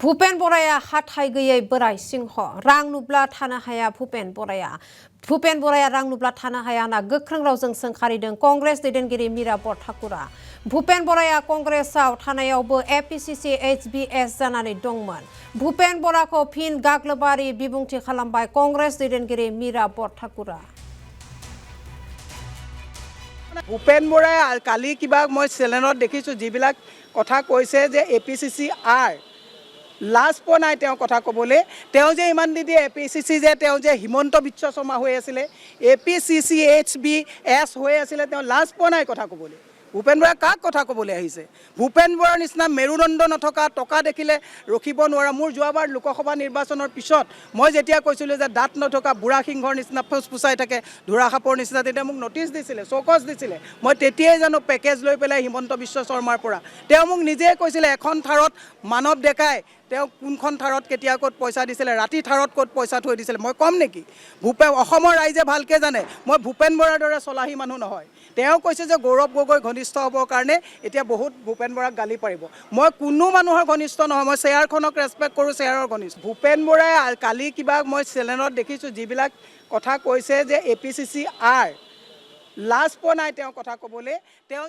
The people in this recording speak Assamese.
भूपेन बराया हाथाय गैयै बोराय सिंह रां नुब्ला थानो हाया भूपेन बराया रां नुब्ला थानो हाया होनना गोख्रों रावजों सोंखारिदों कंग्रेस दैदेनगिरि मीरा बरठाकुरा। भूपेन बराया कंग्रेसआव थानायावबो एपीसीसी एचबीएस जानानै दंमोन। भूपेन बराखौ फिन गाग्लोबारि बिबुंथि खालामबाय कंग्रेस दैदेनगिरि मीरा बरठाकुरा। भूपेन बराय काली किबा मैं चेनेলত देखिছোঁ जिबिलाक कथा কৈছে जे एपीसीसी आर लाज पोৱা নাই তেওঁ কথা ক'বলৈ। তেওঁ যে ইমান দি দিয়ে এপিচিচি যে হিমন্ত বিশ্ব শৰ্মা হৈ আছিলে এপিচিচি এইচবিএছ হৈ আছিলে তেওঁ লাজ পোৱা নাই কথা ক'বলৈ। ভূপেন বৰাই কাক কথা ক'বলৈ আহিছে? ভূপেন বৰাৰ নিচিনা মেৰুদণ্ড নথকা টকা দেখিলে ৰখিব নোৱাৰা মোৰ যোৱাবাৰ লোকসভা নিৰ্বাচনৰ পিছত মই যেতিয়া কৈছিলোঁ যে দাঁত নথকা বুঢ়া সিংহৰ নিচিনা ফুচফুচাই থাকে ধুৰা সাপৰ নিচিনা তেতিয়া মোক নটিচ দিছিলে চৌকছ দিছিলে। মই তেতিয়াই জানো পেকেজ লৈ পেলাই হিমন্ত বিশ্ব শৰ্মাৰ পৰা তেওঁ মোক নিজেই কৈছিলে এখন থাৰত মানৱ ডেকাই তেওঁ কোনখন থাৰত কেতিয়া ক'ত পইচা দিছিলে ৰাতি থাৰত ক'ত পইচা থৈ দিছিলে মই কম নেকি? অসমৰ ৰাইজে ভালকৈ জানে মই ভূপেন বৰাৰ দৰে চলাহী মানুহ নহয়। তেওঁ কৈছে যে গৌৰৱ গগৈ ঘনিষ্ঠ হ'বৰ কাৰণে এতিয়া বহুত ভূপেন বৰাক গালি পাৰিব। মই কোনো মানুহৰ ঘনিষ্ঠ নহয়, মই শ্বেয়াৰখনক ৰেছপেক্ট কৰোঁ, শ্বেয়াৰৰ ঘনিষ্ঠ। ভূপেন বৰাই কালি কিবা মই চেনেলত দেখিছোঁ যিবিলাক কথা কৈছে যে এপিচিচি আৰ লাজ পোৱা নাই তেওঁ কথা ক'বলৈ। তেওঁ